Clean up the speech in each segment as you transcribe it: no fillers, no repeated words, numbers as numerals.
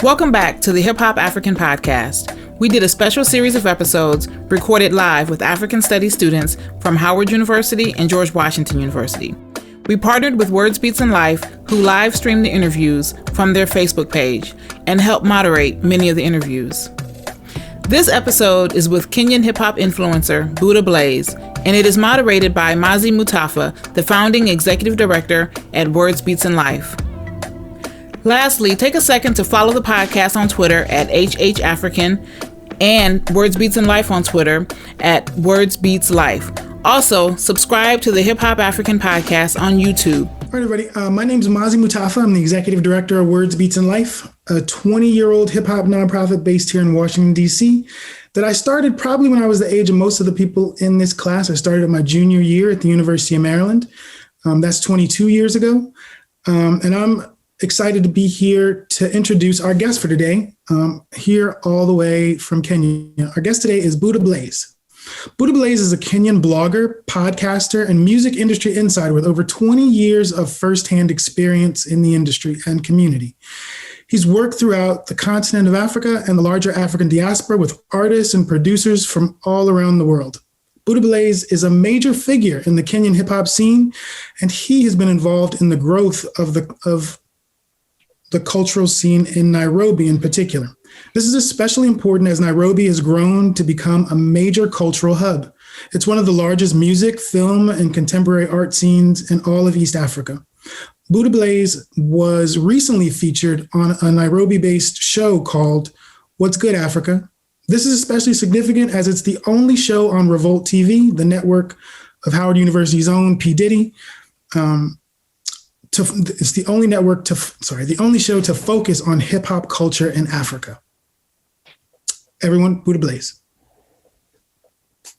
Welcome back to the Hip Hop African Podcast. We did a special series of episodes recorded live with African Studies students from Howard University and George Washington University. We partnered with Words, Beats, and Life, who live streamed the interviews from their Facebook page and helped moderate many of the interviews. This episode is with Kenyan hip-hop influencer Buddha Blaze, and it is moderated by Mazi Mutafa, the founding executive director at Words, Beats, and Life. Lastly, take a second to follow the podcast on Twitter at HHAfrican and Words, Beats, and Life on Twitter at Words, Beats, Life. Also, subscribe to the Hip Hop African Podcast on YouTube. All right, everybody. My name is Mazi Mutafa. I'm the executive director of Words, Beats, and Life, a 20-year-old hip-hop nonprofit based here in Washington, D.C., that I started probably when I was the age of most of the people in this class. I started at my junior year at the University of Maryland. That's 22 years ago. And I'm excited to be here to introduce our guest for today, here all the way from Kenya. Our guest today is Buddha Blaze. Buddha Blaze is a Kenyan blogger, podcaster, and music industry insider with over 20 years of firsthand experience in the industry and community. He's worked throughout the continent of Africa and the larger African diaspora with artists and producers from all around the world. Buddha Blaze is a major figure in the Kenyan hip hop scene, and he has been involved in the growth of the cultural scene in Nairobi in particular. This is especially important as Nairobi has grown to become a major cultural hub. It's one of the largest music, film, and contemporary art scenes in all of East Africa. Buddha Blaze was recently featured on a Nairobi-based show called What's Good, Africa? This is especially significant as it's the only show on RevoltTV, the network of Howard University's own P. Diddy. It's the only show to focus on hip hop culture in Africa. Everyone, Buddha Blaze.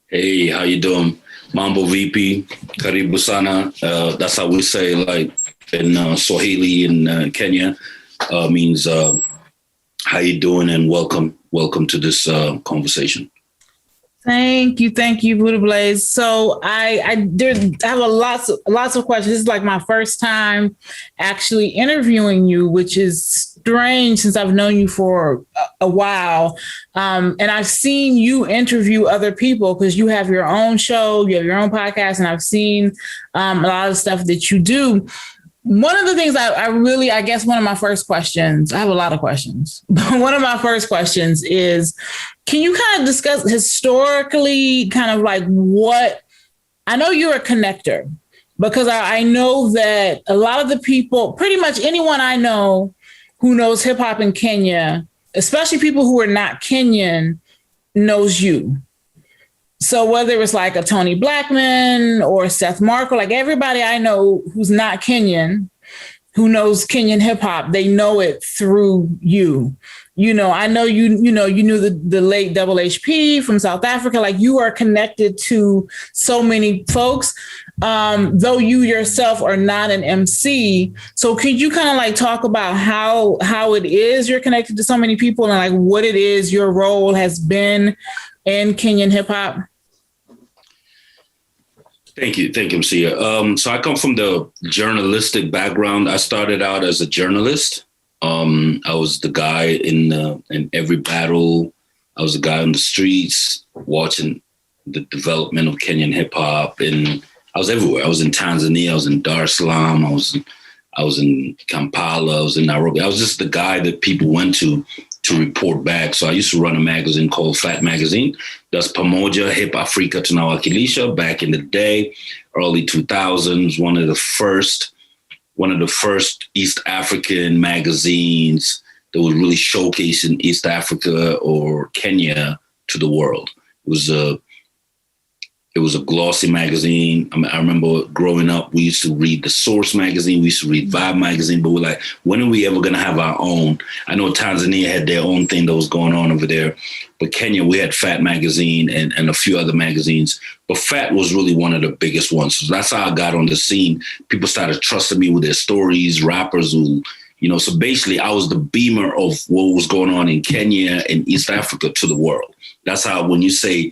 Hey, how you doing? Mambo VP, Karibu Sana. That's how we say, like in Swahili in Kenya. Means how you doing and welcome to this conversation. Thank you, Buddha Blaze. So I have lots of questions. This is like my first time actually interviewing you, which is strange since I've known you for a while. And I've seen you interview other people because you have your own show, you have your own podcast, and I've seen a lot of stuff that you do. One of the things I guess one of my first questions, I have a lot of questions, but one of my first questions is, can you kind of discuss historically kind of like what, I know you're a connector because I know that a lot of the people, pretty much anyone I know who knows hip hop in Kenya, especially people who are not Kenyan, knows you. So whether it's like a Tony Blackman or Seth Markle, like everybody I know who's not Kenyan, who knows Kenyan hip hop, they know it through you. You know, I know you knew the late Double HP from South Africa. Like you are connected to so many folks, though you yourself are not an MC. So could you kind of like talk about how it is you're connected to so many people and like what it is your role has been in Kenyan hip hop? Thank you, Msia. So I come from the journalistic background. I started out as a journalist. I was the guy in every battle. I was the guy on the streets watching the development of Kenyan hip hop, and I was everywhere. I was in Tanzania. I was in Dar es Salaam. I was in Kampala. I was in Nairobi. I was just the guy that people went to report back. So I used to run a magazine called Fat Magazine. That's Pamoja Hip Africa Tunawakilisha back in the day, early 2000s, one of the first East African magazines that was really showcasing East Africa or Kenya to the world. It was a glossy magazine. I remember growing up, we used to read The Source magazine. We used to read Vibe magazine, but we're like, when are we ever going to have our own? I know Tanzania had their own thing that was going on over there, but Kenya, we had Fat magazine and a few other magazines, but Fat was really one of the biggest ones. So that's how I got on the scene. People started trusting me with their stories, rappers who, so basically I was the beamer of what was going on in Kenya and East Africa to the world. That's how, when you say,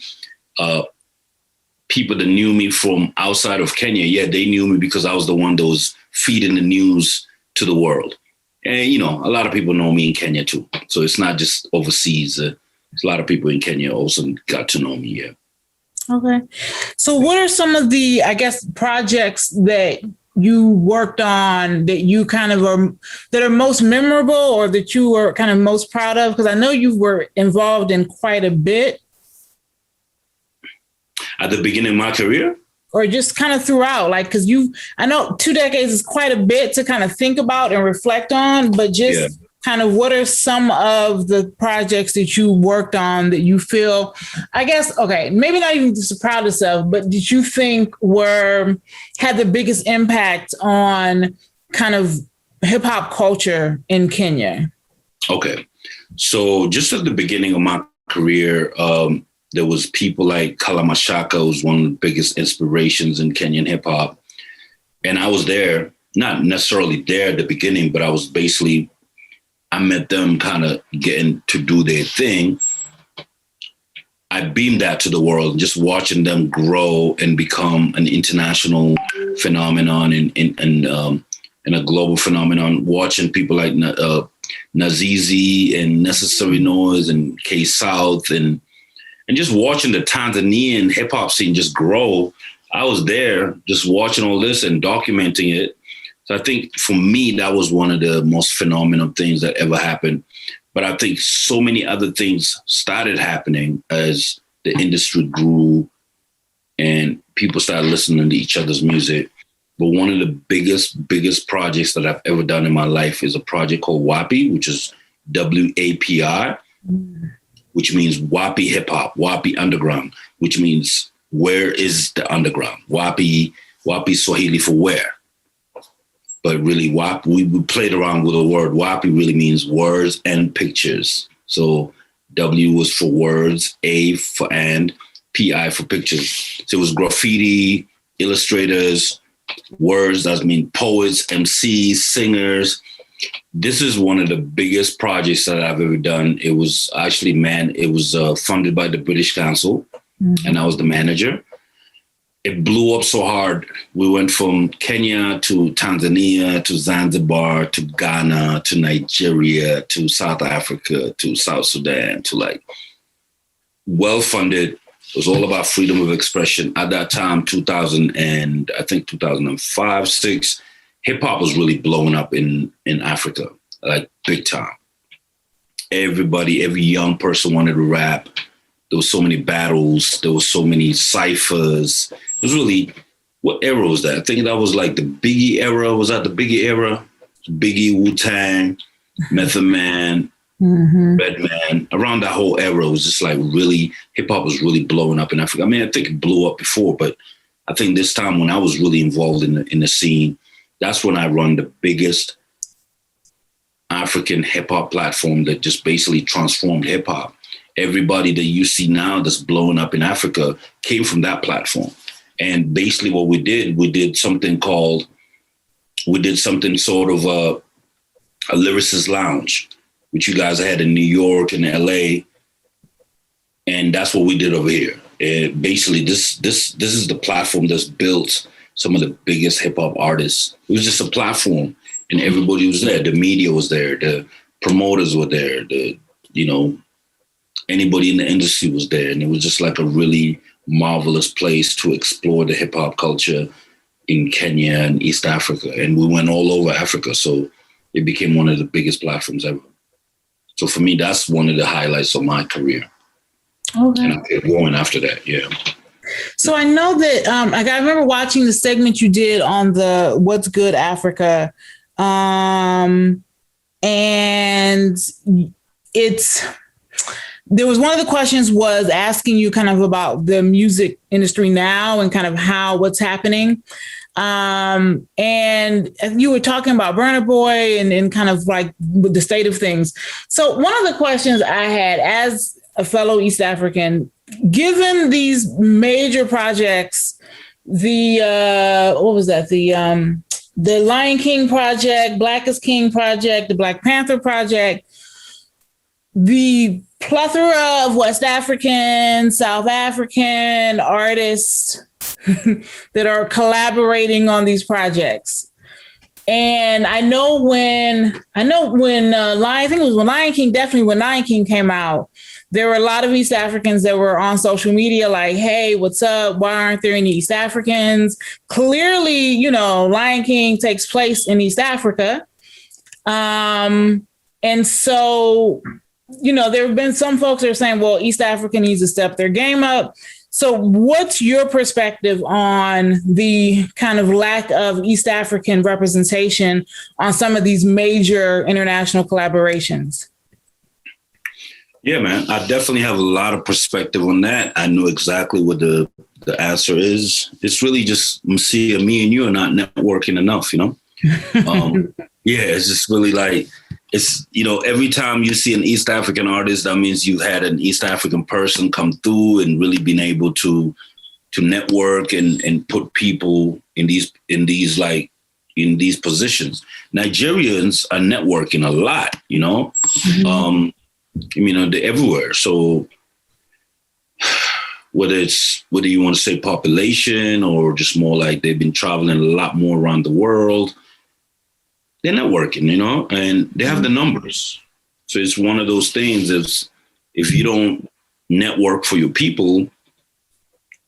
people that knew me from outside of Kenya, yeah, they knew me because I was the one that was feeding the news to the world. And, you know, a lot of people know me in Kenya too. So it's not just overseas. There's a lot of people in Kenya also got to know me, yeah. Okay. So what are some of the, I guess, projects that you worked on that you kind of are, that are most memorable or that you were kind of most proud of? Because I know you were involved in quite a bit. At the beginning of my career? Or just kind of throughout, like, because I know 2 decades is quite a bit to kind of think about and reflect on, but just kind of what are some of the projects that you worked on that you feel, I guess, okay, maybe not even just proudest of, but did you think had the biggest impact on kind of hip hop culture in Kenya? Okay. So just at the beginning of my career, there was people like Kalamashaka, who was one of the biggest inspirations in Kenyan hip hop. And I was there, not necessarily there at the beginning, but I met them kind of getting to do their thing. I beamed that to the world, just watching them grow and become an international phenomenon and a global phenomenon, watching people like Nazizi and Necessary Noise and K-South and just watching the Tanzanian hip hop scene just grow. I was there just watching all this and documenting it. So I think for me, that was one of the most phenomenal things that ever happened. But I think so many other things started happening as the industry grew and people started listening to each other's music. But one of the biggest projects that I've ever done in my life is a project called WaPi, which is WAPI. Which means WaPi hip hop, WaPi underground, which means where is the underground? WaPi Swahili for where. But really, we played around with the word. WaPi really means words and pictures. So W was for words, A for and, PI for pictures. So it was graffiti, illustrators, words, that mean poets, MCs, singers. This is one of the biggest projects that I've ever done. It was actually, funded by the British Council, and I was the manager. It blew up so hard. We went from Kenya to Tanzania to Zanzibar to Ghana to Nigeria to South Africa to South Sudan to well-funded. It was all about freedom of expression. At that time, 2005, 6, hip hop was really blowing up in Africa, like big time. Every young person wanted to rap. There was so many battles. There was so many ciphers. It was really, what era was that? I think that was like the Biggie era. Was that the Biggie era? Biggie, Wu-Tang, Method Man, Redman. Around that whole era, it was just like really, hip hop was really blowing up in Africa. I mean, I think it blew up before, but I think this time when I was really involved in the scene, that's when I run the biggest African hip hop platform that just basically transformed hip hop. Everybody that you see now that's blowing up in Africa came from that platform. And basically what we did something sort of a lyricist lounge, which you guys had in New York and LA. And that's what we did over here. And basically this is the platform that's built some of the biggest hip hop artists. It was just a platform and everybody was there. The media was there. The promoters were there. Anybody in the industry was there. And it was just like a really marvelous place to explore the hip hop culture in Kenya and East Africa. And we went all over Africa. So it became one of the biggest platforms ever. So for me, that's one of the highlights of my career. Okay. And I kept going after that. Yeah. So I know that I remember watching the segment you did on the What's Good Africa. And there was one of the questions was asking you kind of about the music industry now and kind of what's happening. And you were talking about Burna Boy and kind of like the state of things. So one of the questions I had as a fellow East African, given these major projects, the Lion King project, Black is King project, the Black Panther project, the plethora of West African, South African artists that are collaborating on these projects. And I know when I think it was when Lion King, definitely when Lion King came out, there were a lot of East Africans that were on social media like, hey, what's up? Why aren't there any East Africans? Clearly, Lion King takes place in East Africa. And so, there have been some folks that are saying, well, East Africa needs to step their game up. So what's your perspective on the kind of lack of East African representation on some of these major international collaborations? Yeah, man, I definitely have a lot of perspective on that. I know exactly what the answer is. It's really just, see, me and you are not networking enough, Yeah, it's just really like, it's, every time you see an East African artist, that means you had an East African person come through and really been able to network and put people in these positions. Nigerians are networking a lot, Mm-hmm. They're everywhere. So whether you want to say population or just more like they've been traveling a lot more around the world, they're networking, and they have the numbers. So it's one of those things. If you don't network for your people,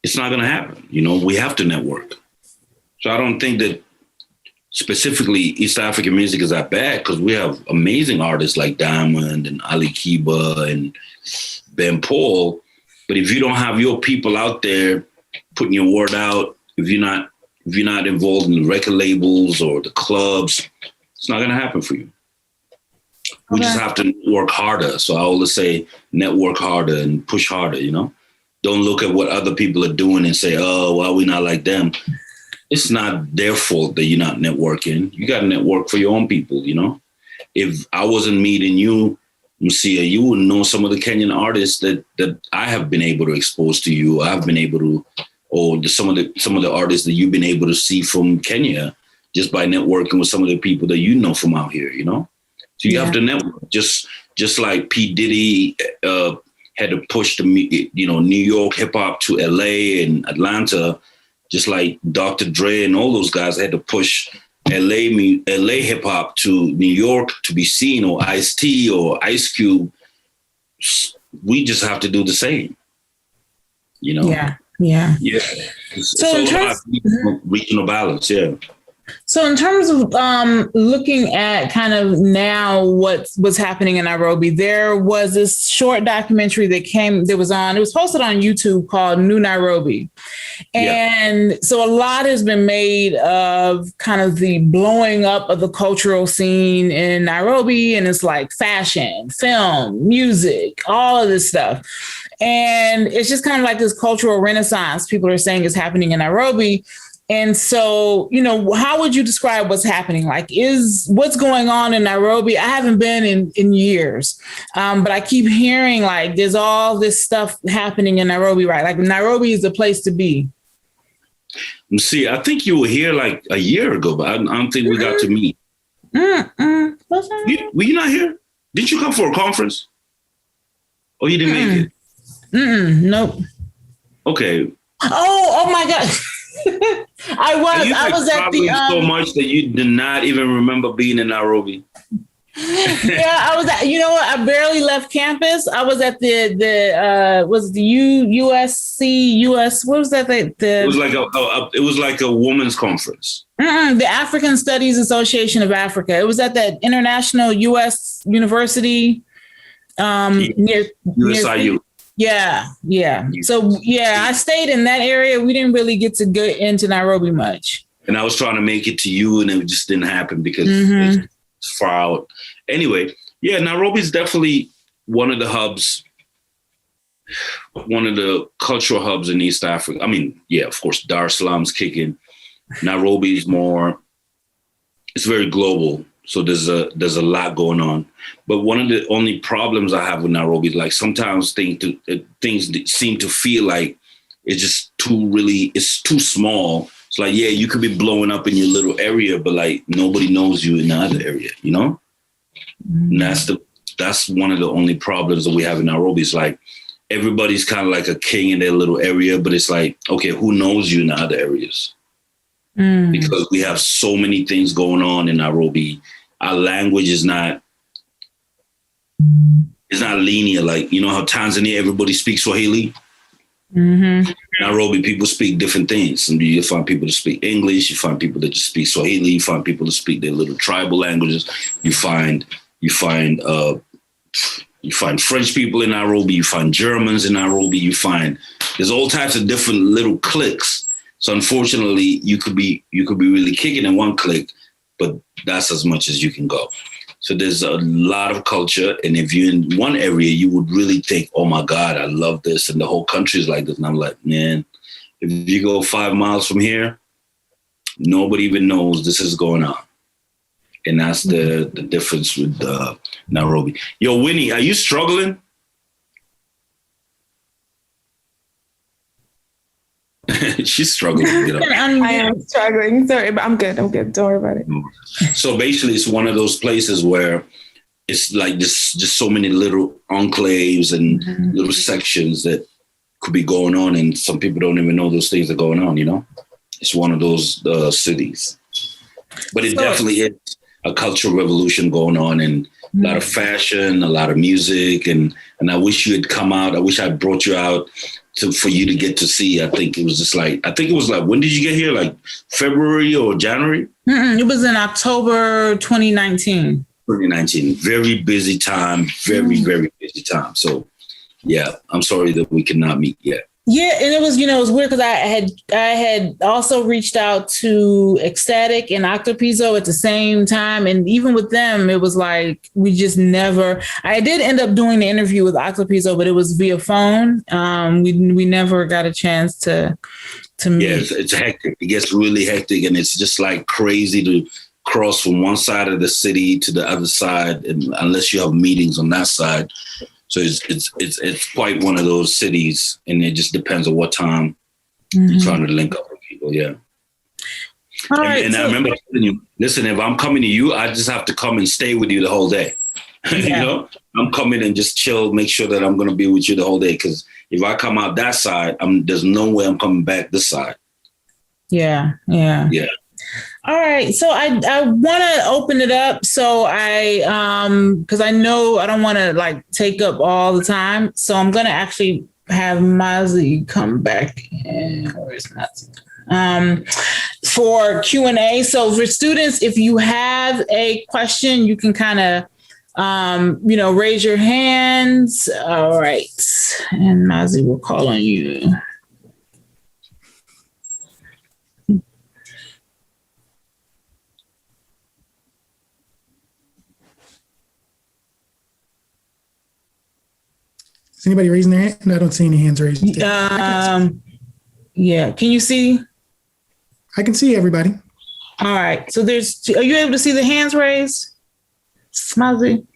it's not going to happen. We have to network. So I don't think that specifically East African music is that bad, because we have amazing artists like Diamond and Ali Kiba and Ben Paul. But if you don't have your people out there putting your word out, if you're not involved in the record labels or the clubs, it's not going to happen for you. We just have to work harder. So I always say network harder and push harder, Don't look at what other people are doing and say, oh, why are we not like them? It's not their fault that you're not networking. You got to network for your own people, If I wasn't meeting you, Musia, you wouldn't know some of the Kenyan artists that I have been able to expose to you. I've been able to, or some of the artists that you've been able to see from Kenya just by networking with some of the people that from out here, So you have to network. Just like P. Diddy had to push the New York hip hop to LA and Atlanta, just like Dr. Dre and all those guys had to push LA hip hop to New York to be seen, or Ice-T or Ice Cube. We just have to do the same, Yeah. So in terms of regional balance, yeah. So in terms of looking at kind of now what's happening in Nairobi, there was this short documentary it was posted on YouTube called New Nairobi. And so a lot has been made of kind of the blowing up of the cultural scene in Nairobi. And it's like fashion, film, music, all of this stuff. And it's just kind of like this cultural renaissance people are saying is happening in Nairobi. And so, how would you describe what's happening? Like, what's going on in Nairobi? I haven't been in years, but I keep hearing like there's all this stuff happening in Nairobi, right? Like Nairobi is the place to be. See, I think you were here like a year ago, but I don't think we got to meet. Were you not here? Didn't you come for a conference? Oh, you didn't make it? Nope. Okay. Oh my God. I was at the so much that you did not even remember being in Nairobi. Yeah, I was at, I barely left campus. I was at the USC what was that? It was like a women's conference. The African Studies Association of Africa. It was at that international US university near USIU. Yeah. So I stayed in that area. We didn't really get to go into Nairobi much. And I was trying to make it to you, and it just didn't happen because it's far out. Anyway, Nairobi is definitely one of the hubs, one of the cultural hubs in East Africa. I mean, of course, Dar es Salaam's kicking. Nairobi is it's very global. So there's a lot going on. But one of the only problems I have with Nairobi is like sometimes things seem to feel like it's just it's too small. It's like, you could be blowing up in your little area, but like nobody knows you in the other area, And that's one of the only problems that we have in Nairobi. It's like everybody's kind of like a king in their little area, but it's like, okay, who knows you in the other areas? because we have so many things going on in Nairobi. Our language is not linear. Like, you know how Tanzania, everybody speaks Swahili? Nairobi, people speak different things. And you find people that speak English, you find people that just speak Swahili, you find people that speak their little tribal languages. You find French people in Nairobi, you find Germans in Nairobi, there's all types of different little cliques. So unfortunately, you could be really kicking in one clique, but that's as much as you can go. So there's a lot of culture. And if you're in one area, you would really think, oh my God, I love this. And the whole country is like this. And I'm like, man, if you go 5 miles from here, nobody even knows this is going on. And that's the difference with Nairobi. Yo, Winnie, are you struggling? She's struggling. I am struggling. Sorry, but I'm good. Don't worry about it. So basically, it's one of those places where it's like just so many little enclaves and little sections that could be going on, and some people don't even know those things are going on. You know, it's one of those cities. But it definitely is a cultural revolution going on, and a lot of fashion, a lot of music, and I wish you had come out. I wish I brought you out for you to get to see. I think it was like, when did you get here? Like February or January? It was in October 2019. 2019. Very busy time. Very, very busy time. So yeah, I'm sorry that we cannot meet yet. Yeah, and it was weird because I had also reached out to Ecstatic and Octopizzo at the same time, and even with them, it was like we just never. I did end up doing the interview with Octopizzo, but it was via phone. We never got a chance to meet. Yeah, it's hectic. It gets really hectic, and it's just like crazy to cross from one side of the city to the other side, and unless you have meetings on that side. So it's quite one of those cities, and it just depends on what time you're trying to link up with people. Yeah. All right, I remember telling you, listen, if I'm coming to you, I just have to come and stay with you the whole day. Yeah. You know, I'm coming and just chill, make sure that I'm going to be with you the whole day. Because if I come out that side, there's no way I'm coming back this side. Yeah. All right. So I want to open it up. So because I know I don't want to like take up all the time. So I'm going to actually have Mazi come back in. Where's Mazi? For Q&A. So for students, if you have a question, you can kind of, raise your hands. All right. And Mazi will call on you. Is anybody raising their hand? I don't see any hands raised. Yeah. Can you see? I can see everybody. All right. So are you able to see the hands raised? Smazzy?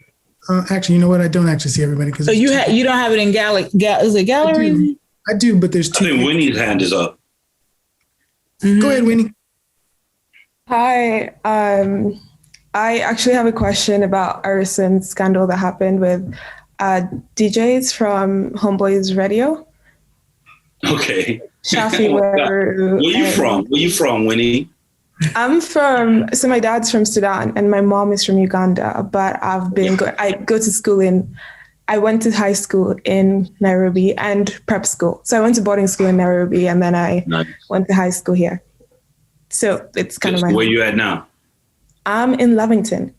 Actually, you know what? I don't actually see everybody. So you don't have it in is it gallery? I do, but there's two. I think Winnie's hand is up. Go ahead, Winnie. Hi. I actually have a question about a recent scandal that happened with DJs from Homeboys Radio. Okay. Shafi, Where you from, Winnie? My dad's from Sudan and my mom is from Uganda, but I went to high school in Nairobi and prep school. So I went to boarding school in Nairobi and then I went to high school here. So it's kind of where you at now? I'm in Lavington.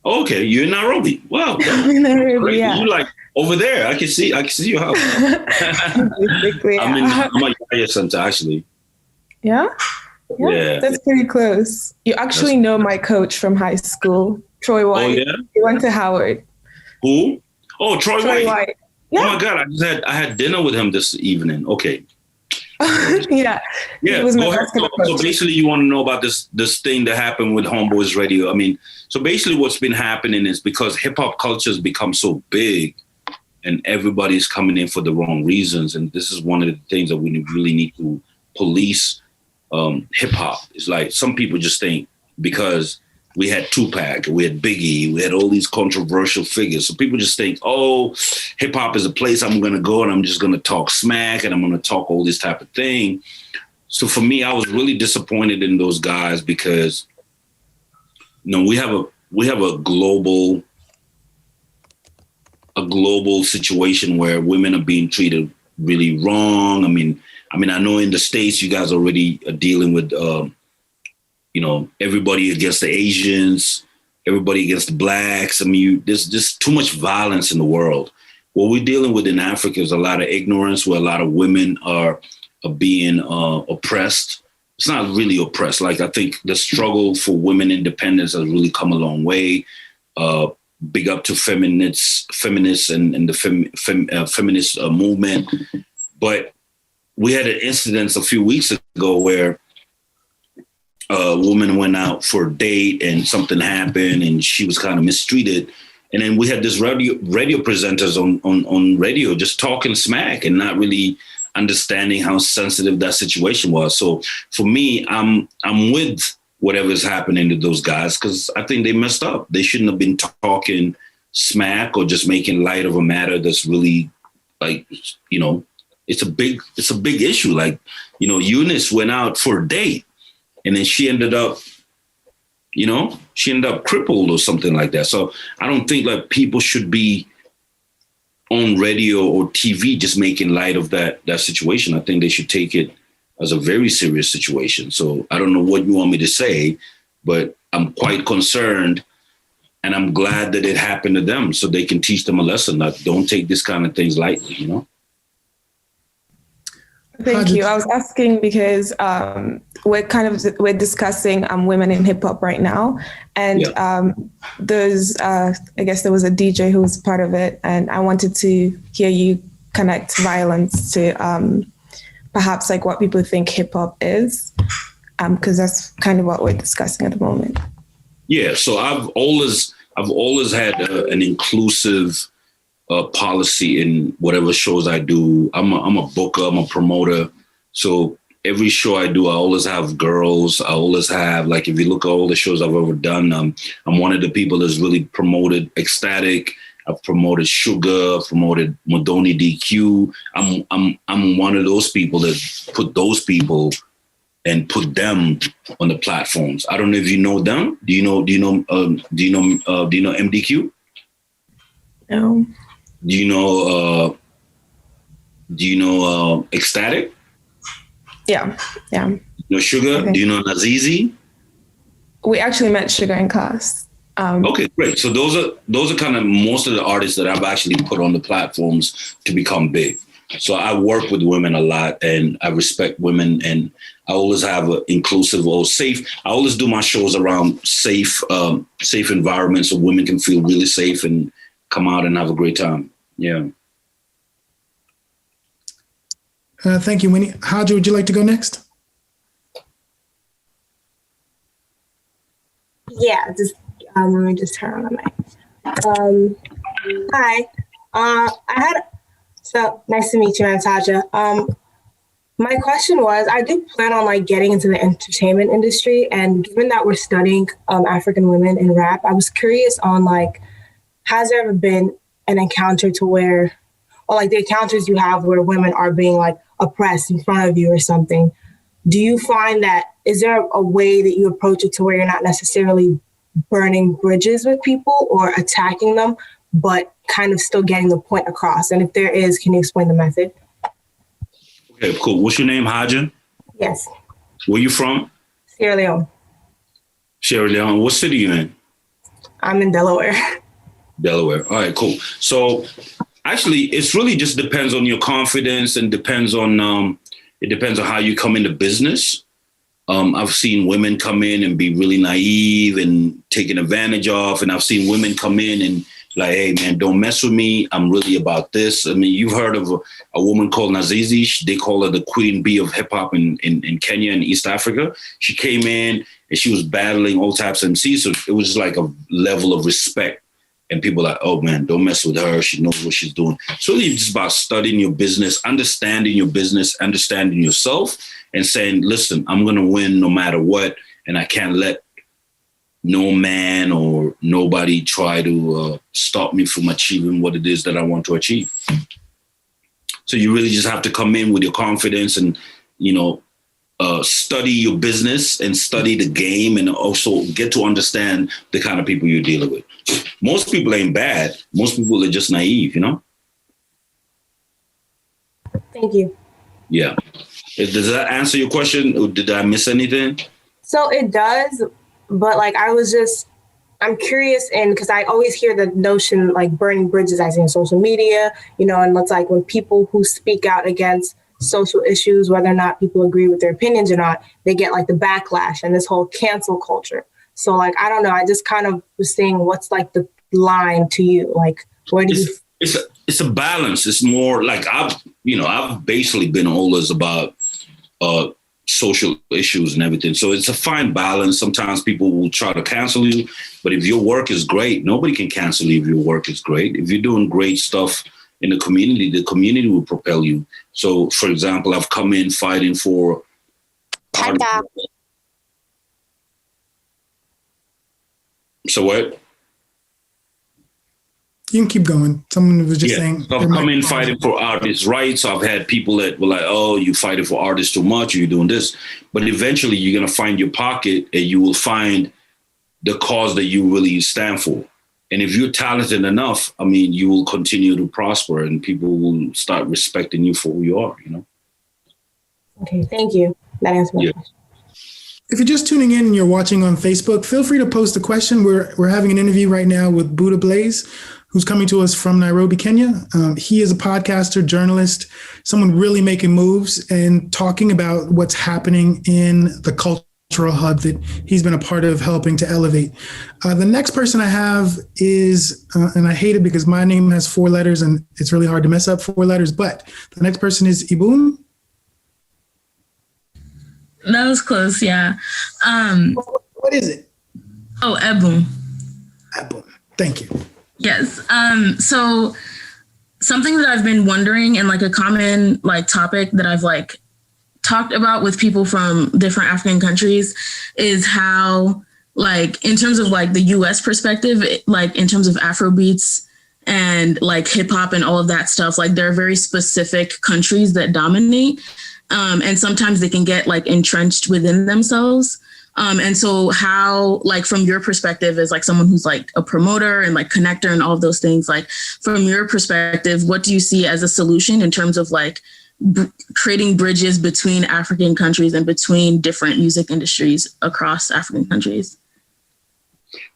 Okay, you're in Nairobi. Wow. In Nairobi, yeah. You like over there. I can see your house. Basically, yeah. I'm at Yaya Center, actually. Yeah? Yeah. That's pretty close. You actually know my coach from high school, Troy White. Oh, yeah? He went to Howard. Who? Oh, Troy White. Yeah. Oh my God, I had dinner with him this evening. Okay. Yeah. Yeah. Go ahead. So basically you want to know about this thing that happened with Homeboys Radio. I mean, so basically what's been happening is because hip hop culture has become so big and everybody's coming in for the wrong reasons. And this is one of the things that we really need to police hip hop. It's like some people just think because we had Tupac, we had Biggie, we had all these controversial figures. So people just think, oh, hip hop is a place I'm going to go and I'm just going to talk smack and I'm going to talk all this type of thing. So for me, I was really disappointed in those guys because, we have a global situation where women are being treated really wrong. I mean, I know in the States, you guys already are dealing with, everybody against the Asians, everybody against the blacks. I mean, there's just too much violence in the world. What we're dealing with in Africa is a lot of ignorance, where a lot of women are being oppressed. It's not really oppressed. Like, I think the struggle for women independence has really come a long way. Big up to feminists and the feminist movement. But we had an incident a few weeks ago where a woman went out for a date and something happened and she was kind of mistreated. And then we had this radio presenters on radio just talking smack and not really understanding how sensitive that situation was. So for me, I'm with whatever's happening to those guys, because I think they messed up. They shouldn't have been talking smack or just making light of a matter that's really, like, it's a big issue. Like, Eunice went out for a date and then she ended up crippled or something like that. So I don't think like people should be on radio or TV just making light of that situation. I think they should take it as a very serious situation. So I don't know what you want me to say, but I'm quite concerned, and I'm glad that it happened to them so they can teach them a lesson. Like, don't take this kind of things lightly, Thank you. I was asking because we're discussing women in hip hop right now, and there's I guess there was a DJ who was part of it, and I wanted to hear you connect violence to perhaps like what people think hip hop is, because that's kind of what we're discussing at the moment. Yeah. So I've always had an inclusive policy in whatever shows I do. I'm a booker, I'm a promoter. So every show I do, I always have girls. I always have, like, if you look at all the shows I've ever done, I'm one of the people that's really promoted Ecstatic. I've promoted Sugar, promoted Modoni DQ. I'm one of those people that put those people and put them on the platforms. I don't know if you know them. Do you know MDQ? No. Do you know Ecstatic? Yeah. You know Sugar? Okay. Do you know Nazizi? We actually met Sugar in class. Okay, great. So those are kind of most of the artists that I've actually put on the platforms to become big. So I work with women a lot, and I respect women, and I always have an inclusive or safe. I always do my shows around safe environments so women can feel really safe and come out and have a great time. Yeah. Thank you, Winnie. Haja, would you like to go next? Yeah, let me just turn on the mic. Hi. So nice to meet you, Antaja. My question was, I did plan on like getting into the entertainment industry, and given that we're studying African women in rap, I was curious on like, has there ever been an encounter to where, or like the encounters you have where women are being like oppressed in front of you or something? Do you find that, is there a way that you approach it to where you're not necessarily burning bridges with people or attacking them, but kind of still getting the point across? And if there is, can you explain the method? Okay, cool. What's your name, Haja? Yes. Where you from? Sierra Leone. Sierra Leone. What city you in? I'm in Delaware. Delaware. All right, cool. So actually, it's really just depends on your confidence and depends on how you come into business. I've seen women come in and be really naive and taken advantage of. And I've seen women come in and like, hey, man, don't mess with me. I'm really about this. I mean, you've heard of a woman called Nazizi. They call her the queen bee of hip hop in Kenya and East Africa. She came in and she was battling all types of MCs. So it was just like a level of respect. And people are like, oh, man, don't mess with her. She knows what she's doing. It's really just about studying your business, understanding your business, understanding yourself, and saying, listen, I'm going to win no matter what. And I can't let no man or nobody try to stop me from achieving what it is that I want to achieve. So you really just have to come in with your confidence and, study your business and study the game, and also get to understand the kind of people you're dealing with. Most people ain't bad. Most people are just naive, you know? Thank you. Yeah. Does that answer your question? Or did I miss anything? So it does, but like I'm curious, and because I always hear the notion like burning bridges as in social media, and it's like when people who speak out against social issues, whether or not people agree with their opinions or not, they get like the backlash and this whole cancel culture. So like, I don't know. I just kind of was saying, what's like the line to you? Like, where do you? It's a balance. It's more like I've basically been always about social issues and everything. So it's a fine balance. Sometimes people will try to cancel you, but if your work is great, nobody can cancel you if your work is great. If you're doing great stuff in the community will propel you. So, for example, I've come in fighting for So what? You can keep going. Someone was just saying. So I've come in fighting for artists' rights. I've had people that were like, oh, you fighting for artists too much, you're doing this. But eventually you're going to find your pocket and you will find the cause that you really stand for. And if you're talented enough, I mean, you will continue to prosper and people will start respecting you for who you are, Okay, thank you. That answers my question. If you're just tuning in and you're watching on Facebook, feel free to post a question. We're having an interview right now with Buddha Blaze, who's coming to us from Nairobi, Kenya. He is a podcaster, journalist, someone really making moves and talking about what's happening in the cultural hub that he's been a part of helping to elevate. The next person I have is, and I hate it because my name has 4 letters and it's really hard to mess up 4 letters, but the next person is Ibun. That was close, yeah. What is it? Oh, Ebun. Ebun. Thank you. Yes. So something that I've been wondering, and like a common like topic that I've like talked about with people from different African countries is how like in terms of like the US perspective, like in terms of Afrobeats and like hip hop and all of that stuff, like there are very specific countries that dominate. And sometimes they can get like entrenched within themselves. And so how, like, from your perspective as like someone who's like a promoter and like connector and all of those things, like from your perspective, what do you see as a solution in terms of like creating bridges between African countries and between different music industries across African countries?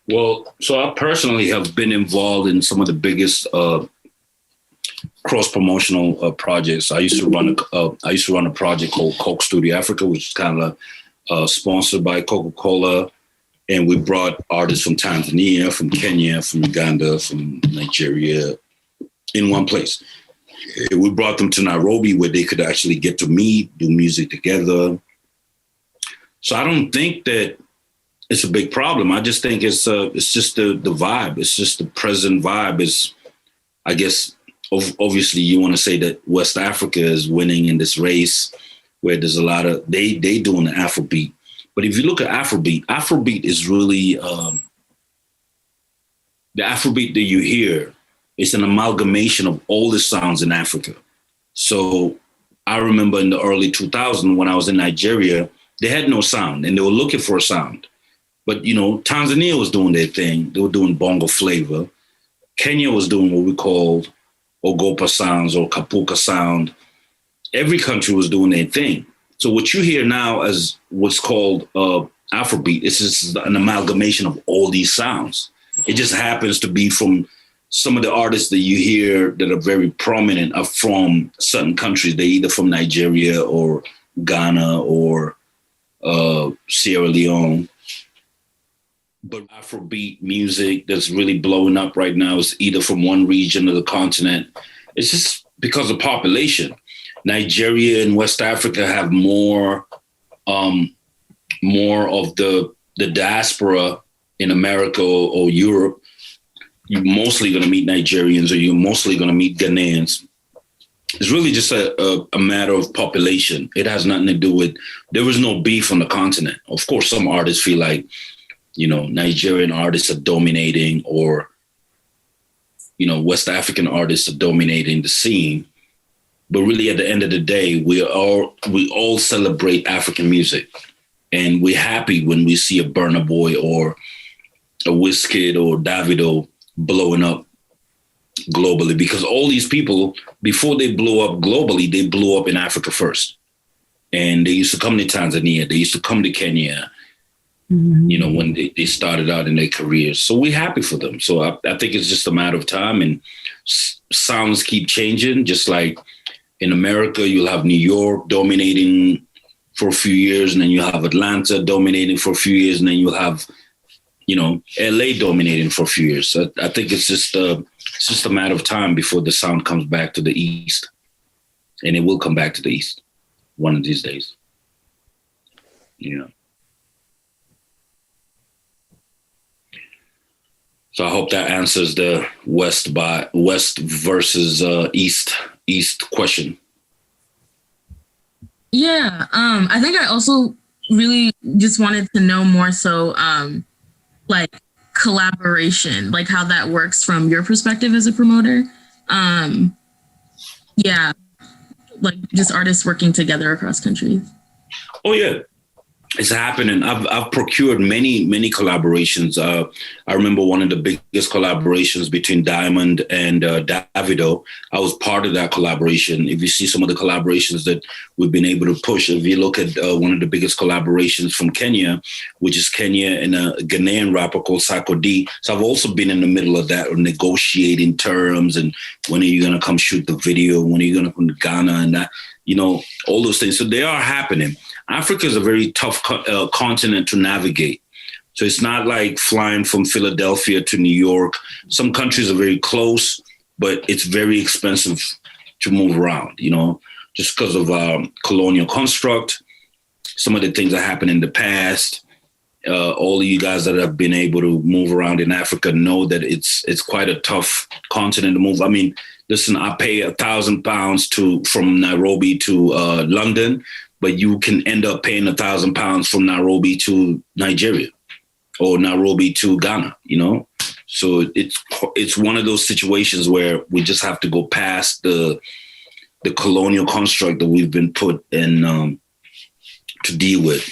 Well, so I personally have been involved in some of the biggest cross-promotional projects. I used to run a project called Coke Studio Africa, which is kind of sponsored by Coca-Cola. And we brought artists from Tanzania, from Kenya, from Uganda, from Nigeria in one place. We brought them to Nairobi where they could actually get to meet, do music together. So I don't think that it's a big problem. I just think it's just the vibe. It's just the present vibe. Is, I guess, obviously you want to say that West Africa is winning in this race where there's a lot of, they doing the Afrobeat. But if you look at Afrobeat is really, the Afrobeat that you hear is an amalgamation of all the sounds in Africa. So I remember in the early 2000s when I was in Nigeria, they had no sound and they were looking for a sound. But, you know, Tanzania was doing their thing. They were doing bongo flavor. Kenya was doing what we called Ogopa sounds or Kapuka sound. Every country was doing their thing. So what you hear now as what's called Afrobeat is just an amalgamation of all these sounds. It just happens to be from some of the artists that you hear that are very prominent are from certain countries. They're either from Nigeria or Ghana or Sierra Leone. But Afrobeat music that's really blowing up right now is either from one region of the continent. It's just because of population. Nigeria and West Africa have more of the diaspora in America or Europe. You're mostly going to meet Nigerians or you're mostly going to meet Ghanaians. It's really just a matter of population. It has nothing to do with, there was no beef on the continent. Of course, some artists feel like, you know, Nigerian artists are dominating or, you know, West African artists are dominating the scene. But really, at the end of the day, we all celebrate African music, and we're happy when we see a Burna Boy or a Wizkid or Davido blowing up globally, because all these people, before they blow up globally, they blew up in Africa first. And they used to come to Tanzania, they used to come to Kenya, when they started out in their careers. So we're happy for them. So I think it's just a matter of time, and sounds keep changing. Just like in America, you'll have New York dominating for a few years, and then you have Atlanta dominating for a few years, and then you'll have, LA dominating for a few years. So I think it's just a matter of time before the sound comes back to the East, and it will come back to the East one of these days. So I hope that answers the West versus East question. Yeah, I think I also really just wanted to know more so, like collaboration, like how that works from your perspective as a promoter. Yeah, like just artists working together across countries. Oh yeah, it's happening. I've procured many collaborations. I remember one of the biggest collaborations between Diamond and Davido. I was part of that collaboration. If you see some of the collaborations that we've been able to push, if you look at one of the biggest collaborations from Kenya, which is Kenya and a Ghanaian rapper called Psycho D. So I've also been in the middle of that, or negotiating terms, and when are you going to come shoot the video? When are you going to come to Ghana? And that, all those things. So they are happening. Africa is a very tough continent to navigate. So it's not like flying from Philadelphia to New York. Some countries are very close, but it's very expensive to move around, just because of colonial construct, some of the things that happened in the past. All of you guys that have been able to move around in Africa know that it's quite a tough continent to move. I mean, listen, I pay £1,000 from Nairobi to London, but you can end up paying £1,000 from Nairobi to Nigeria or Nairobi to Ghana, So it's one of those situations where we just have to go past the colonial construct that we've been put in to deal with.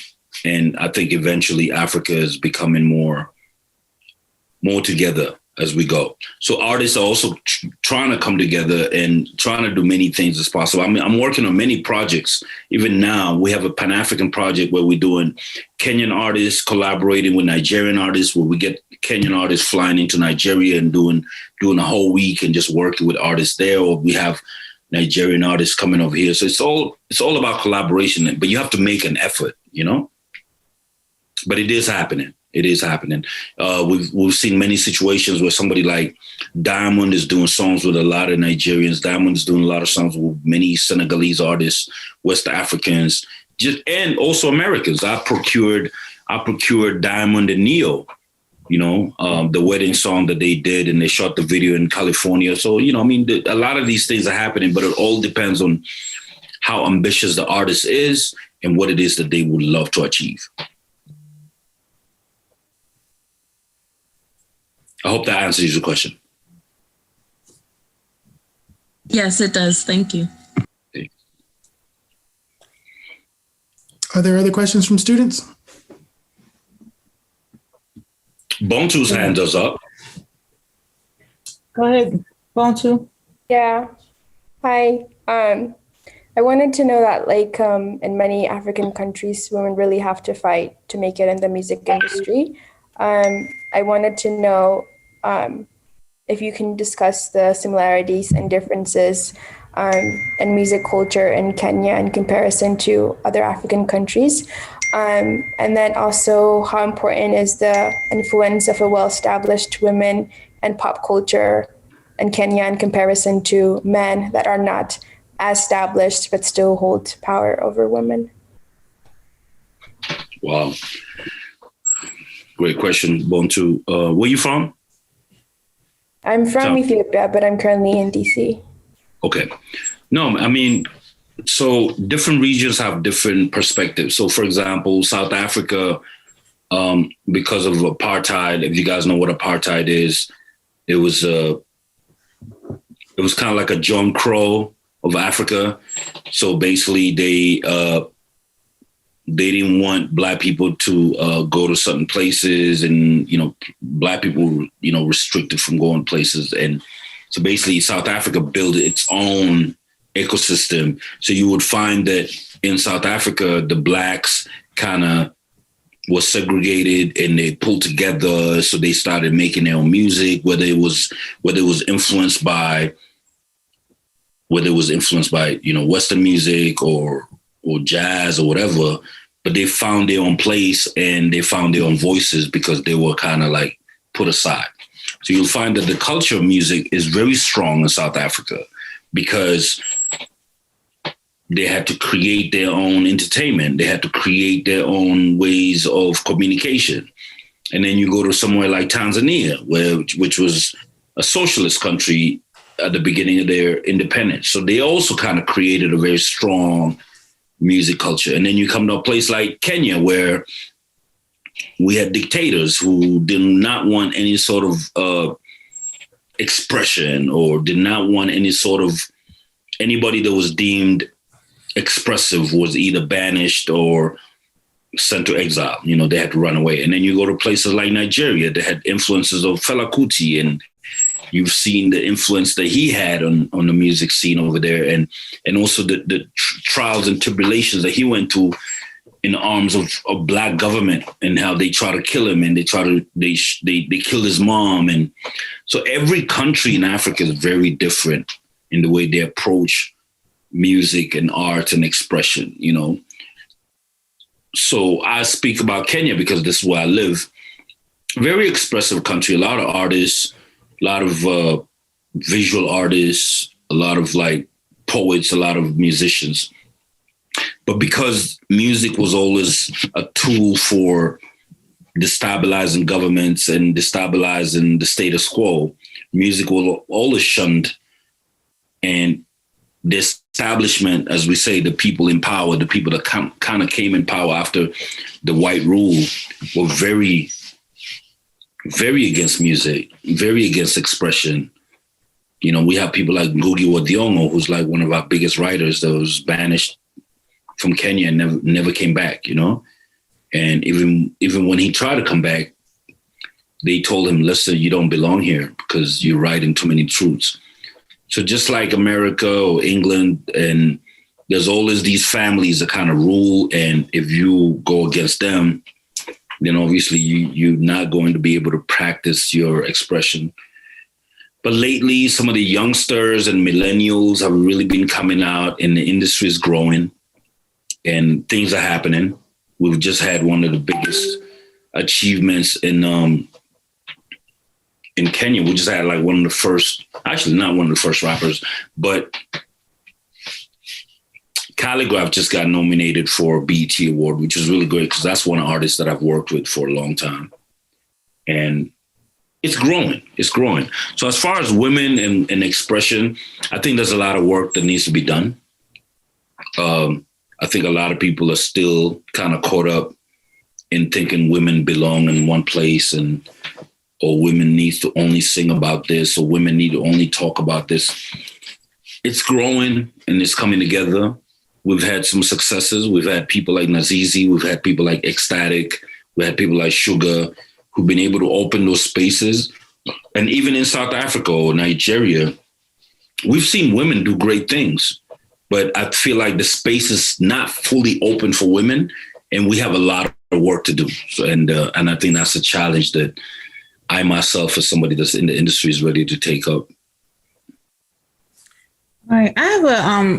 And I think eventually Africa is becoming more together as we go. So artists are also trying to come together and trying to do many things as possible. I mean, I'm working on many projects. Even now, we have a Pan-African project where we're doing Kenyan artists collaborating with Nigerian artists, where we get Kenyan artists flying into Nigeria and doing a whole week and just working with artists there. Or we have Nigerian artists coming over here. So it's all about collaboration, but you have to make an effort, But it is happening. It is happening. We've seen many situations where somebody like Diamond is doing songs with a lot of Nigerians. Diamond is doing a lot of songs with many Senegalese artists, West Africans, and also Americans. I procured Diamond and Neo, the wedding song that they did, and they shot the video in California. So, a lot of these things are happening, but it all depends on how ambitious the artist is and what it is that they would love to achieve. I hope that answers your question. Yes, it does. Thank you. Okay. Are there other questions from students? Bontu's hand is up. Go ahead, Bontu. Yeah. Hi. I wanted to know that, in many African countries, women really have to fight to make it in the music industry. I wanted to know if you can discuss the similarities and differences in music culture in Kenya in comparison to other African countries. And then also, how important is the influence of a well-established women and pop culture in Kenya in comparison to men that are not as established but still hold power over women? Wow. Great question, Bontu. Where you from? I'm from Ethiopia, but I'm currently in DC. Okay. No, I mean, so different regions have different perspectives. So, for example, South Africa, because of apartheid, if you guys know what apartheid is, it was kind of like a Jim Crow of Africa. So basically they didn't want Black people to go to certain places, and, Black people were, restricted from going places. And so basically South Africa built its own ecosystem. So you would find that in South Africa, the Blacks kind of was segregated and they pulled together. So they started making their own music, whether it was influenced by, Western music or jazz or whatever, but they found their own place and they found their own voices because they were kind of like put aside. So you'll find that the culture of music is very strong in South Africa because they had to create their own entertainment. They had to create their own ways of communication. And then you go to somewhere like Tanzania, which was a socialist country at the beginning of their independence. So they also kind of created a very strong music culture. And then you come to a place like Kenya, where we had dictators who did not want any sort of expression, or did not want any sort of, anybody that was deemed expressive was either banished or sent to exile. They had to run away. And then you go to places like Nigeria that had influences of Fela Kuti, and you've seen the influence that he had on the music scene over there, and also the trials and tribulations that he went through in the arms of Black government, and how they try to kill him, and they killed his mom. And so every country in Africa is very different in the way they approach music and art and expression, So I speak about Kenya because this is where I live. Very expressive country, a lot of artists, a lot of visual artists, a lot of like poets, a lot of musicians. But because music was always a tool for destabilizing governments and destabilizing the status quo, music was always shunned. And the establishment, as we say, the people in power, the people that kind of came in power after the white rule, were very, very against music, very against expression. We have people like Ngugi wa Thiong'o, who's like one of our biggest writers that was banished from Kenya and never came back, And even when he tried to come back, they told him, listen, you don't belong here because you're writing too many truths. So just like America or England, and there's always these families that kind of rule. And if you go against them, then obviously you're not going to be able to practice your expression. But lately, some of the youngsters and millennials have really been coming out, and the industry is growing and things are happening. We've just had one of the biggest achievements in Kenya. We just had like one of the first, actually not one of the first rappers, but Calligraph just got nominated for a BET Award, which is really great because that's one artist that I've worked with for a long time. And it's growing. It's growing. So as far as women and expression, I think there's a lot of work that needs to be done. I think a lot of people are still kind of caught up in thinking women belong in one place, or women need to only sing about this, or women need to only talk about this. It's growing and it's coming together. We've had some successes. We've had people like Nazizi. We've had people like Ecstatic. We had people like Sugar who've been able to open those spaces. And even in South Africa or Nigeria, we've seen women do great things. But I feel like the space is not fully open for women, and we have a lot of work to do. So, and I think that's a challenge that I myself, as somebody that's in the industry, is ready to take up. All right. I have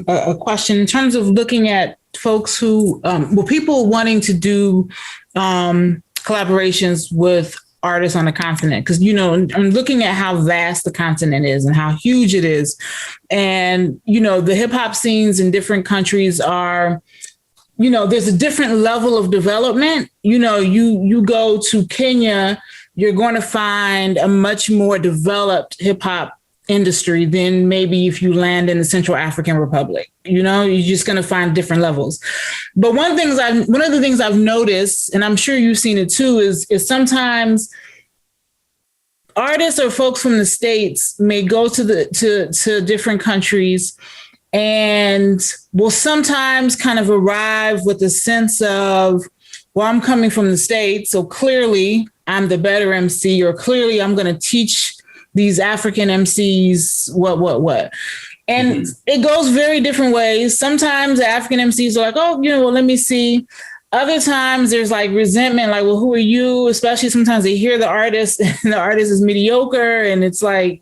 a question in terms of looking at folks who, people wanting to do collaborations with artists on the continent. Because, I'm looking at how vast the continent is and how huge it is. And, the hip hop scenes in different countries are, there's a different level of development. You go to Kenya, you're going to find a much more developed hip hop industry than maybe if you land in the Central African Republic. You're just going to find different levels. But one of the things I've noticed, and I'm sure you've seen it too, is sometimes artists or folks from the States may go to different countries and will sometimes kind of arrive with a sense of, well, I'm coming from the States, so clearly I'm the better MC, or clearly I'm going to teach these African MCs what. And it goes very different ways. Sometimes the African MCs are like, oh, well, let me see. Other times there's like resentment, like, well, who are you? Especially sometimes they hear the artist and the artist is mediocre. And it's like,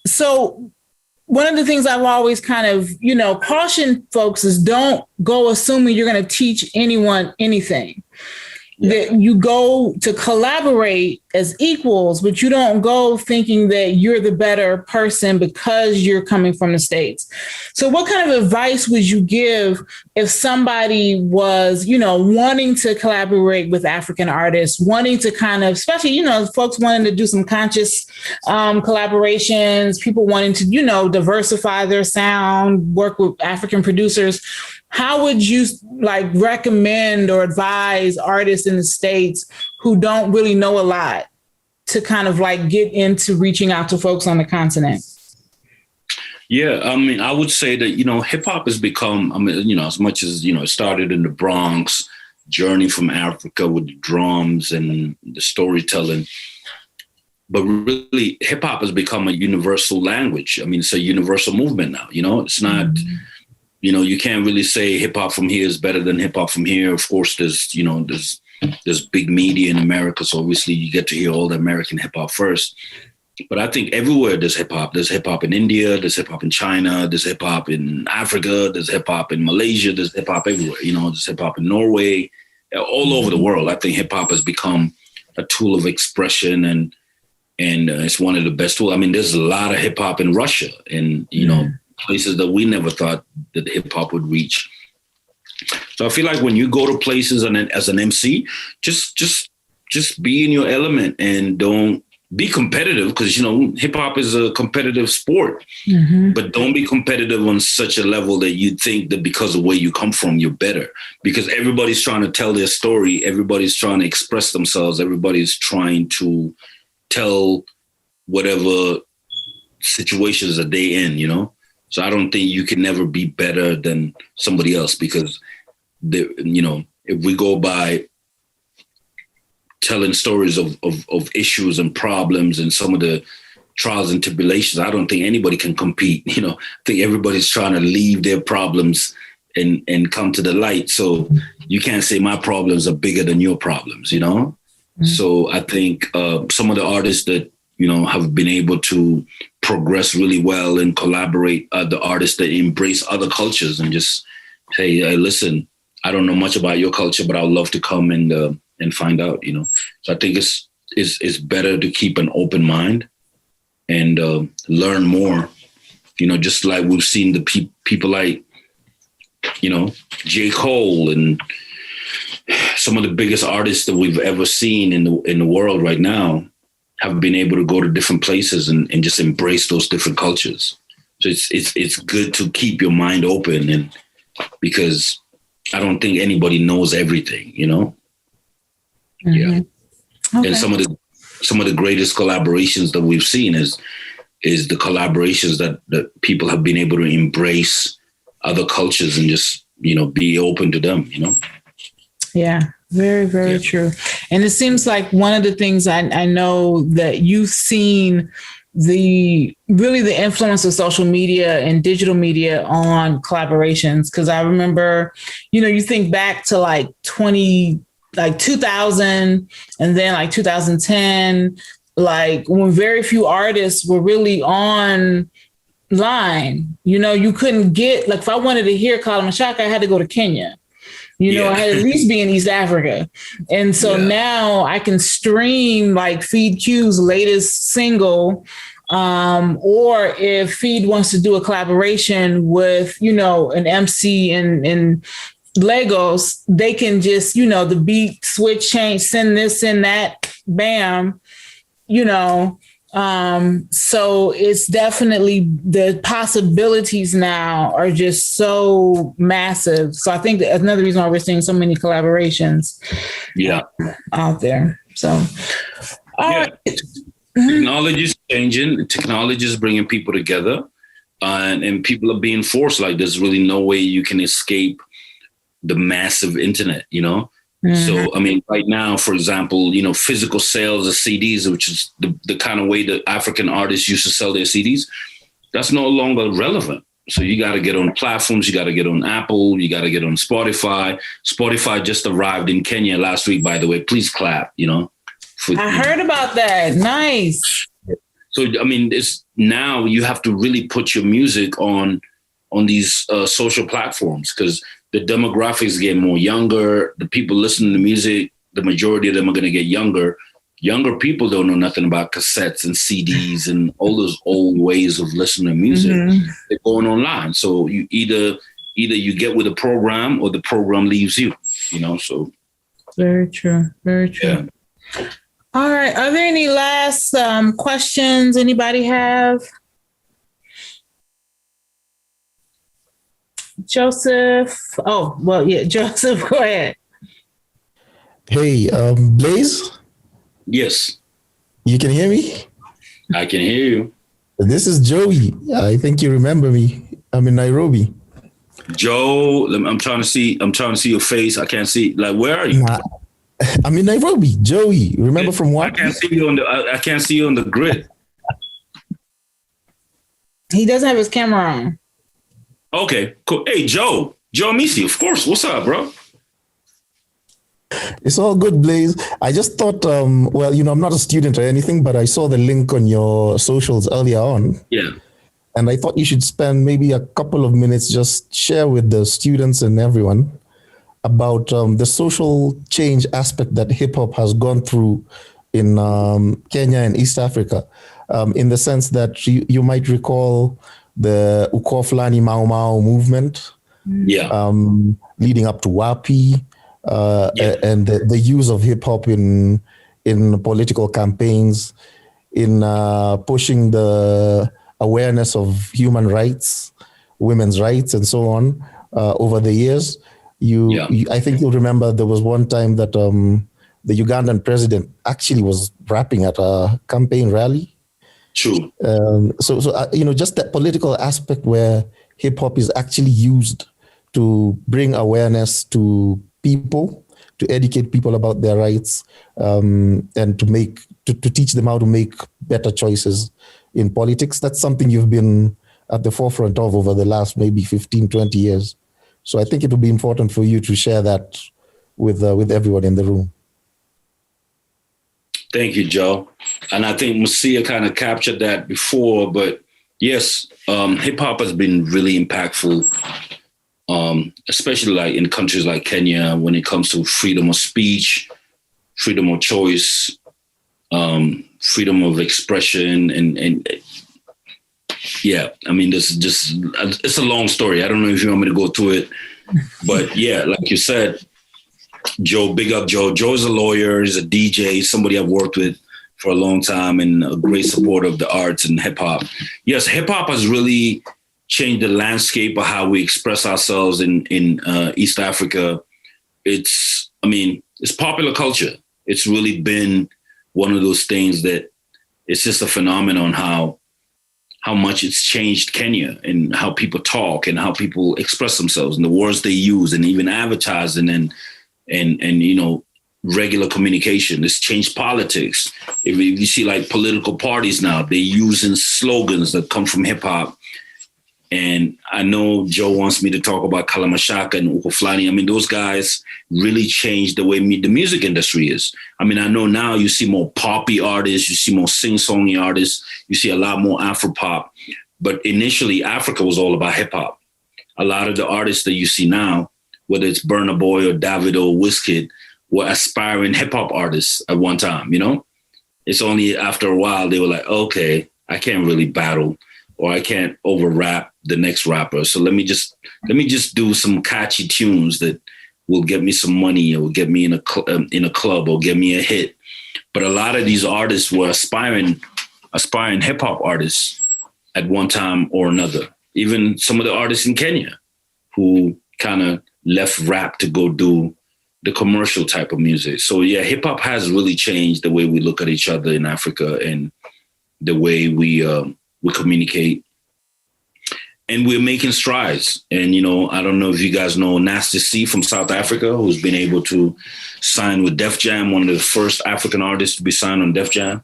so one of the things I've always kind of, cautioned folks is don't go assuming you're going to teach anyone anything. That you go to collaborate as equals, but you don't go thinking that you're the better person because you're coming from the States. So what kind of advice would you give if somebody was, wanting to collaborate with African artists, wanting to kind of, especially, folks wanting to do some conscious collaborations, people wanting to, diversify their sound, work with African producers? How would you recommend or advise artists in the States who don't really know a lot to kind of get into reaching out to folks on the continent? Yeah, I would say that, hip hop has become, as much as, it started in the Bronx, journey from Africa with the drums and the storytelling. But really, hip hop has become a universal language. It's a universal movement now, it's not... you can't really say hip hop from here is better than hip hop from here. Of course, there's big media in America. So obviously you get to hear all the American hip hop first. But I think everywhere there's hip hop. There's hip hop in India. There's hip hop in China. There's hip hop in Africa. There's hip hop in Malaysia. There's hip hop everywhere. There's hip hop in Norway, all over the world. I think hip hop has become a tool of expression, and it's one of the best tools. There's a lot of hip hop in Russia, and places that we never thought that hip hop would reach. So I feel like when you go to places and as an MC, just be in your element and don't be competitive, because, hip hop is a competitive sport, but don't be competitive on such a level that you think that because of where you come from, you're better, because everybody's trying to tell their story. Everybody's trying to express themselves. Everybody's trying to tell whatever situations that they in, So I don't think you can never be better than somebody else, because, if we go by telling stories of issues and problems and some of the trials and tribulations, I don't think anybody can compete. I think everybody's trying to leave their problems and come to the light. So you can't say my problems are bigger than your problems, So I think some of the artists that, have been able to progress really well and collaborate, the artists that embrace other cultures and just say, hey, listen, I don't know much about your culture, but I'd love to come and find out, So I think it's better to keep an open mind and learn more, just like we've seen the people like, J. Cole and some of the biggest artists that we've ever seen in the world right now have been able to go to different places and just embrace those different cultures. So it's good to keep your mind open, and because I don't think anybody knows everything, Yeah. Okay. And some of the greatest collaborations that we've seen is the collaborations that people have been able to embrace other cultures and just, be open to them, Yeah. Very, very true. And it seems like one of the things I know that you've seen the influence of social media and digital media on collaborations. Cause I remember, you think back to 2000 and then 2010, when very few artists were really online, you couldn't get, if I wanted to hear Kala Mashaka, I had to go to Kenya. I had at least be in East Africa. And so now I can stream Feed Q's latest single. Or if Feed wants to do a collaboration with, an MC in Lagos, they can just, the beat switch change, send this and that, bam, so it's definitely, the possibilities now are just so massive. So I think that's another reason why we're seeing so many collaborations out there. So, all right. Technology is changing. Technology is bringing people together. and people are being forced. Like there's really no way you can escape the massive internet, you know? So, I mean, right now, for example, you know, physical sales of CDs, which is the kind of way that African artists used to sell their CDs, that's no longer relevant. So you got to get on platforms. You got to get on Apple. You got to get on Spotify. Spotify just arrived in Kenya last week, by the way. Please clap, you know. I heard about that. Nice. So, I mean, it's now you have to really put your music on these social platforms because the demographics get more younger. The people listening to music, the majority of them are going to get younger. Younger people don't know nothing about cassettes and CDs and all those old ways of listening to music. They're going online. So you either you get with the program or the program leaves you, you know, so. Very true. Very true. Yeah. All right. Are there any last questions anybody have? Joseph. Oh, well, yeah, Joseph, go ahead. Hey, Blaze? Yes. You can hear me? I can hear you. This is Joey. I think you remember me. I'm in Nairobi. Joe, I'm trying to see your face. I can't see. Like, where are you? I'm in Nairobi. Joey, remember from what? I can't see you on the grid. He doesn't have his camera on. Okay, cool. Hey, Joe Misi, of course. What's up, bro? It's all good, Blaze. I just thought, well, you know, I'm not a student or anything, but I saw the link on your socials earlier on. Yeah. And I thought you should spend maybe a couple of minutes just share with the students and everyone about the social change aspect that hip hop has gone through in Kenya and East Africa, in the sense that you might recall the Ukoflani Mau Mau movement, leading up to WaPi, and the use of hip hop in political campaigns, in pushing the awareness of human rights, women's rights, and so on over the years. I think you'll remember there was one time that the Ugandan president actually was rapping at a campaign rally. True. So you know, just that political aspect where hip hop is actually used to bring awareness to people, to educate people about their rights, and to teach them how to make better choices in politics. That's something you've been at the forefront of over the last maybe 15, 20 years. So I think it would be important for you to share that with everyone in the room. Thank you, Joe. And I think Masia kind of captured that before, but yes, hip hop has been really impactful, especially like in countries like Kenya when it comes to freedom of speech, freedom of choice, freedom of expression, and yeah, I mean, this is just, it's a long story. I don't know if you want me to go through it, but yeah, like you said, Joe, big up Joe. Joe's a lawyer, he's a DJ, somebody I've worked with for a long time and a great supporter of the arts and hip hop. Yes, hip hop has really changed the landscape of how we express ourselves in East Africa. It's popular culture. It's really been one of those things that it's just a phenomenon how much it's changed Kenya and how people talk and how people express themselves and the words they use and even advertising and you know, regular communication. It's changed politics. If you see like political parties now, they're using slogans that come from hip hop. And I know Joe wants me to talk about Kalamashaka and Ukoflani. I mean, those guys really changed the way the music industry is. I mean, I know now you see more poppy artists, you see more sing-songy artists, you see a lot more Afro-pop. But initially, Africa was all about hip hop. A lot of the artists that you see now, whether it's Burna Boy or Davido or Wizkid, were aspiring hip hop artists at one time, you know? It's only after a while they were like, okay, I can't really battle or I can't over rap the next rapper. So let me just do some catchy tunes that will get me some money or get me in a club or get me a hit. But a lot of these artists were aspiring hip hop artists at one time or another. Even some of the artists in Kenya who kind of left rap to go do the commercial type of music. So yeah, hip hop has really changed the way we look at each other in Africa and the way we communicate. we're making strides. And, you know, I don't know if you guys know Nasty C from South Africa, who's been able to sign with Def Jam, one of the first African artists to be signed on Def Jam.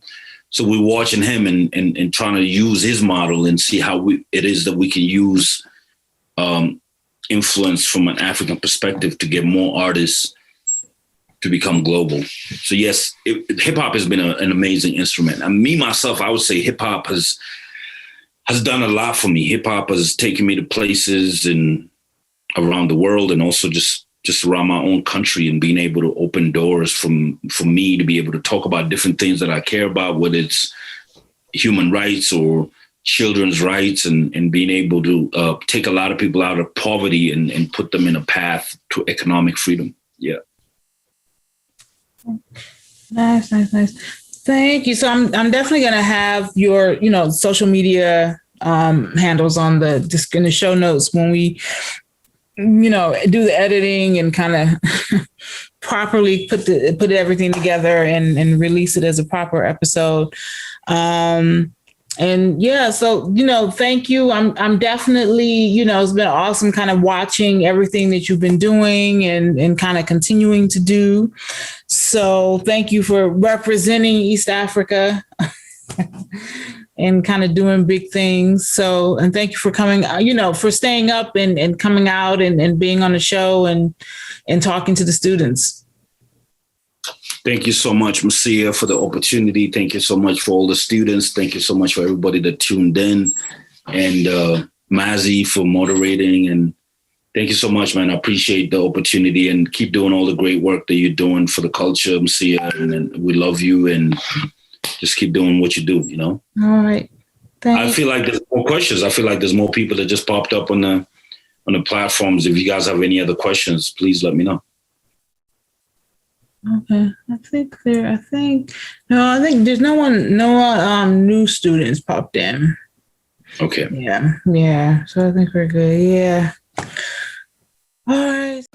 So we're watching him and trying to use his model and see how it is that we can use influence from an African perspective to get more artists to become global. So yes, hip hop has been an amazing instrument. And me, myself, I would say hip hop has done a lot for me. Hip hop has taken me to places and around the world, and also just around my own country, and being able to open doors for me to be able to talk about different things that I care about, whether it's human rights or children's rights, and being able to take a lot of people out of poverty and put them in a path to economic freedom. Yeah. Nice. Thank you. So I'm definitely going to have your, you know, social media handles on just in the show notes when we, you know, do the editing and kind of properly put everything together and release it as a proper episode. And yeah, so, you know, thank you. I'm definitely, you know, it's been awesome kind of watching everything that you've been doing and kind of continuing to do. So thank you for representing East Africa and kind of doing big things. So, and thank you for coming, you know, for staying up and coming out and being on the show and talking to the students. Thank you so much, Masia, for the opportunity. Thank you so much for all the students. Thank you so much for everybody that tuned in, and Mazi for moderating. And thank you so much, man. I appreciate the opportunity, and keep doing all the great work that you're doing for the culture, Masia. And we love you, and just keep doing what you do, you know? All right. I feel like there's more questions. I feel like there's more people that just popped up on the platforms. If you guys have any other questions, please let me know. Okay, I think there's no new students popped in. Okay. Yeah. So I think we're good. Yeah. All right.